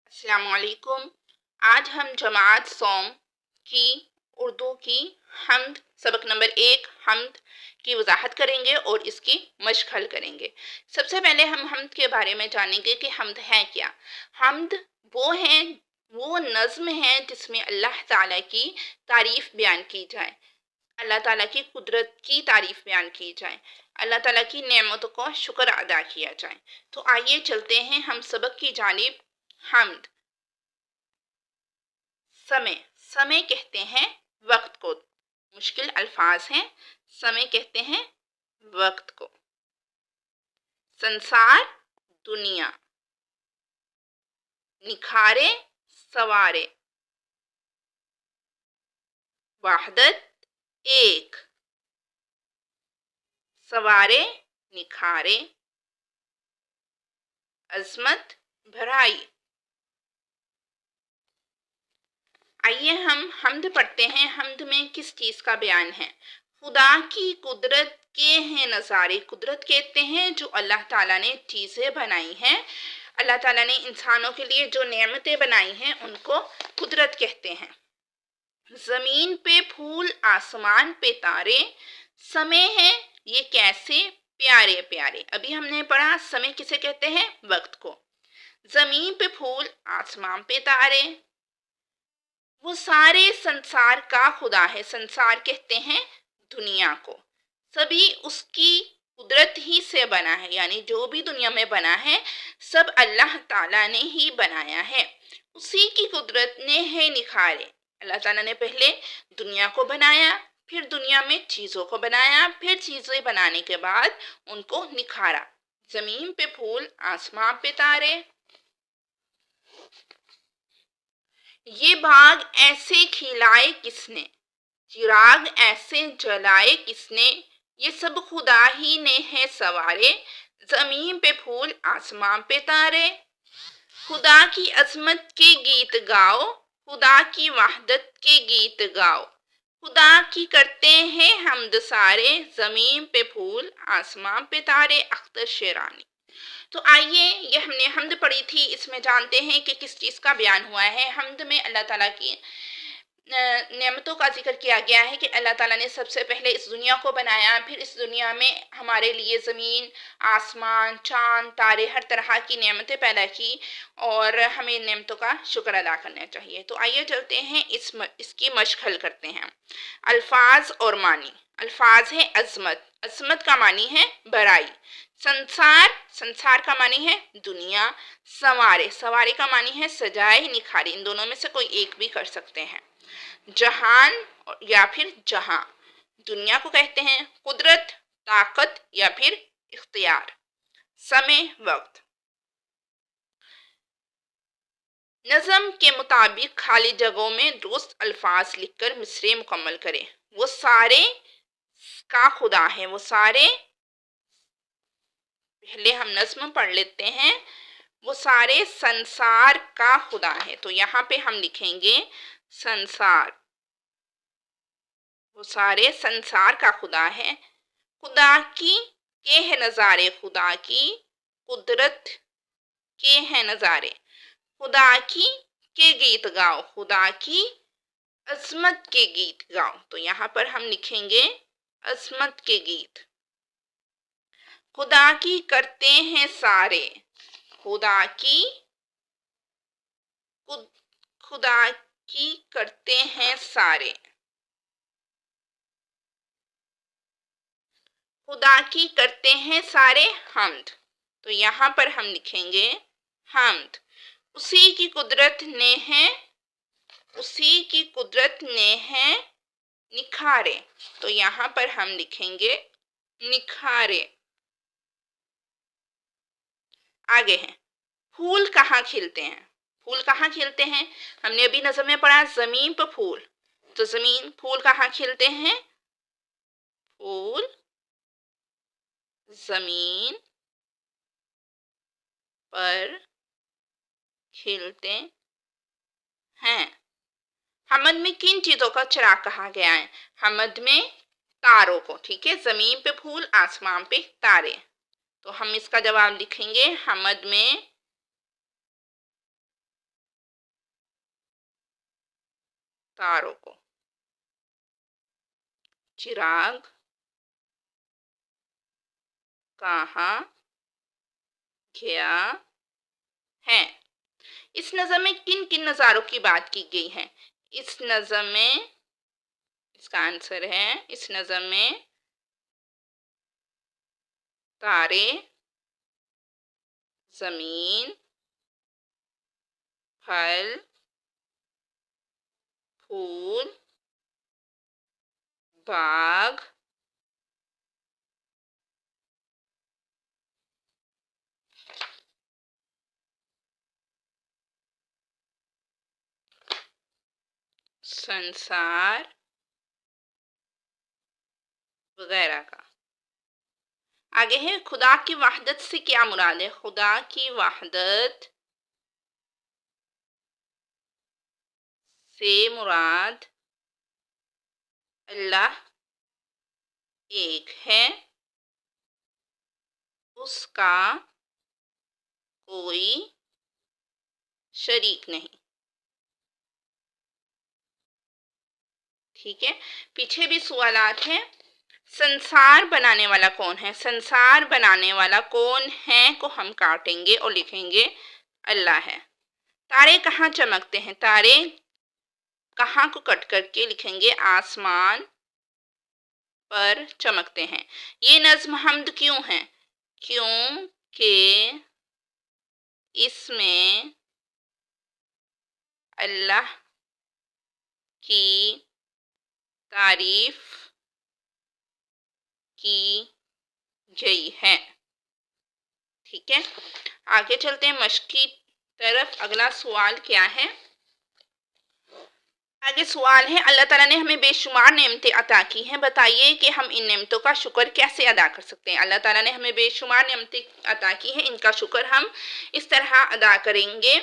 अस्सलाम वालेकुम। आज हम जमात सोम की उर्दू की हम्द सबक नंबर 1 हम्द की वजाहत करेंगे और इसकी मश्क हल करेंगे। सबसे पहले हम हम्द के बारे में जानेंगे कि हम्द है क्या। हम्द वो नज़्म है जिसमें अल्लाह ताला की तारीफ़ बयान की जाए, अल्लाह ताला की कुदरत की तारीफ़ बयान की जाए, अल्लाह ताला की नेमतों का शुक्र अदा किया जाए। तो आइए चलते हैं हम सबक की जानिब। हम्द। समय समय कहते हैं वक्त को। मुश्किल अल्फाज हैं। समय कहते हैं वक्त को। संसार दुनिया। निखारे सवारे। वहदत एक। सवारे निखारे। अजमत भराई। आइए हम हम्द पढ़ते हैं। हम्द में किस चीज़ का बयान है? खुदा की कुदरत के हैं नज़ारे। कुदरत कहते हैं जो अल्लाह ताला ने चीज़ें बनाई हैं, अल्लाह ताला ने इंसानों के लिए जो नेमतें बनाई हैं उनको कुदरत कहते हैं। ज़मीन पे फूल, आसमान पे तारे। समय है ये कैसे प्यारे प्यारे। अभी हमने पढ़ा समय किसे कहते हैं? वक्त को। ज़मीन पे फूल, आसमान पे तारे। वो सारे संसार का खुदा है। संसार कहते हैं दुनिया को। सभी उसकी कुदरत ही से बना है, यानी जो भी दुनिया में बना है सब अल्लाह ताला ने ही बनाया है। उसी की कुदरत ने है निखारे। अल्लाह ताला ने पहले दुनिया को बनाया, फिर दुनिया में चीज़ों को बनाया, फिर चीज़ें बनाने के बाद उनको निखारा। ज़मीन पे फूल, आसमां पे तारे। ये बाग ऐसे खिलाए किसने, चिराग ऐसे जलाए किसने। ये सब खुदा ही ने है सवारे। ज़मीन पे फूल, आसमां पे तारे। खुदा की अज़मत के गीत गाओ, खुदा की वहदत के गीत गाओ। खुदा की करते हैं हम्द सारे। ज़मीन पे फूल, आसमां पे तारे। अख्तर शेरानी। तो आइए, ये हमने हम्द पढ़ी थी, इसमें जानते हैं कि किस चीज़ का बयान हुआ है। हम्द में अल्लाह ताला की नेमतों का जिक्र किया गया है कि अल्लाह ताला ने सबसे पहले इस दुनिया को बनाया, फिर इस दुनिया में हमारे लिए ज़मीन, आसमान, चाँद, तारे, हर तरह की नेमतें पैदा की और हमें इन नेमतों का शुक्र अदा करना चाहिए। तो आइए चलते हैं इसकी मश्क हल करते हैं। अल्फाज और मानी। अल्फाज है अजमत। अजमत का मानी है बड़ाई। संसार, संसार का मानी है दुनिया। सवारे, सवारे का मानी है सजाए निखारे। इन दोनों में से कोई एक भी कर सकते हैं। जहान या फिर जहां, दुनिया को कहते हैं कुदरत, ताकत या फिर इख्तियार। समय वक्त। नज़म के मुताबिक खाली जगहों में दुरुस्त अल्फाज लिखकर मिसरे मुकम्मल करें। वो सारे का खुदा है। वो सारे, पहले हम नज़्म पढ़ लेते हैं। वो सारे संसार का खुदा है। तो यहाँ पे हम लिखेंगे संसार। वो सारे संसार का खुदा है। खुदा की के है नज़ारे, खुदा की कुदरत के हैं नज़ारे। खुदा की के गीत गाओ, खुदा की अज़मत के गीत गाओ। तो यहाँ पर हम लिखेंगे अज़मत के गीत। खुदा की करते हैं सारे, खुदा की खुदा की करते हैं सारे। खुदा की करते हैं सारे हम्द। तो यहाँ पर हम लिखेंगे हम्द। उसी की कुदरत ने है, उसी की कुदरत ने है निखारे। तो यहाँ पर हम लिखेंगे निखारे। आगे हैं, फूल कहाँ खिलते हैं। फूल कहाँ खिलते हैं? हमने अभी नज़म में पढ़ा ज़मीन पर फूल। तो ज़मीन, फूल कहाँ खिलते हैं? फूल ज़मीन पर खिलते हैं। हमद में किन चीज़ों का चिराग कहा गया है? हमद में तारों को। ठीक है, ज़मीन पे फूल, आसमान पे तारे। तो हम इसका जवाब लिखेंगे हमद में तारों को। चिराग कहाँ गया है। इस नज़म में किन किन नज़ारों की बात की गई है? इस नज़म में, इसका आंसर है, इस नज़म में तारे, ज़मीन, फल, फूल, बाग, संसार वगैरह का। आगे है, खुदा की वहदत से क्या मुराद है? खुदा की वहदत से मुराद अल्लाह एक है, उसका कोई शरीक नहीं। ठीक है, पीछे भी सवालात हैं। संसार बनाने वाला कौन है? संसार बनाने वाला कौन है को हम काटेंगे और लिखेंगे अल्लाह है। तारे कहाँ चमकते हैं? तारे कहाँ को कट करके लिखेंगे आसमान पर चमकते हैं। ये नज्म हम्द क्यों है? क्योंकि इसमें अल्लाह की तारीफ की गई है। ठीक है, आगे चलते हैं मश्क की तरफ। अगला सवाल क्या है? आगे सवाल है, अल्लाह ताला ने हमें बेशुमार नेमतें अता की हैं, बताइए कि हम इन नेमतों का शुक्र कैसे अदा कर सकते हैं। अल्लाह ताला ने हमें बेशुमार नेमतें अता की हैं, इनका शुक्र हम इस तरह अदा करेंगे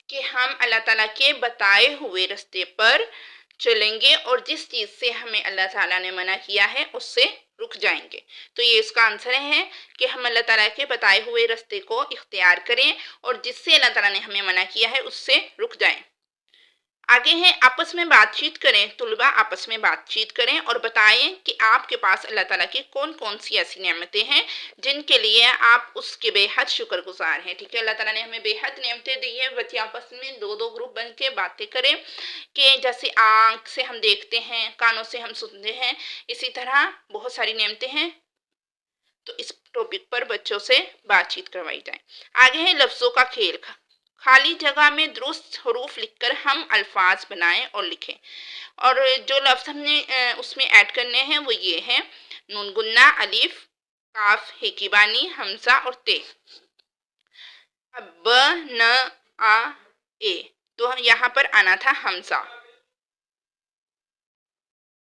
कि हम अल्लाह ताला के बताए हुए रास्ते पर चलेंगे और जिस चीज़ से हमें अल्लाह ताला ने मना किया है उससे रुक जाएंगे। तो ये इसका आंसर है कि हम अल्लाह ताला के बताए हुए रास्ते को इख्तियार करें और जिससे अल्लाह ताला ने हमें मना किया है उससे रुक जाएं। आगे है, आपस में बातचीत करें। तुलबा आपस में बातचीत करें और बताएं कि आपके पास अल्लाह ताला की कौन कौन सी ऐसी नेमतें हैं जिनके लिए आप उसके बेहद शुक्रगुजार हैं। ठीक है, अल्लाह ताला ने हमें बेहद नेमतें दी है। बच्चे आपस में दो दो ग्रुप बन के बातें करें कि जैसे आँख से हम देखते हैं, कानों से हम सुनते हैं, इसी तरह बहुत सारी नेमतें हैं। तो इस टॉपिक पर बच्चों से बातचीत करवाई जाए। आगे है लफ्ज़ों का खेल। खाली जगह में दुरुस्त हरूफ लिखकर हम अल्फाज बनाएं और लिखें। और जो लफ्ज़ हमने उसमें ऐड करने हैं वो ये हैं, नून गुन्ना, अलिफ, काफ, हेकीबानी, हमजा और ते। अब ब, न, आ, ए, तो यहाँ पर आना था हमजा।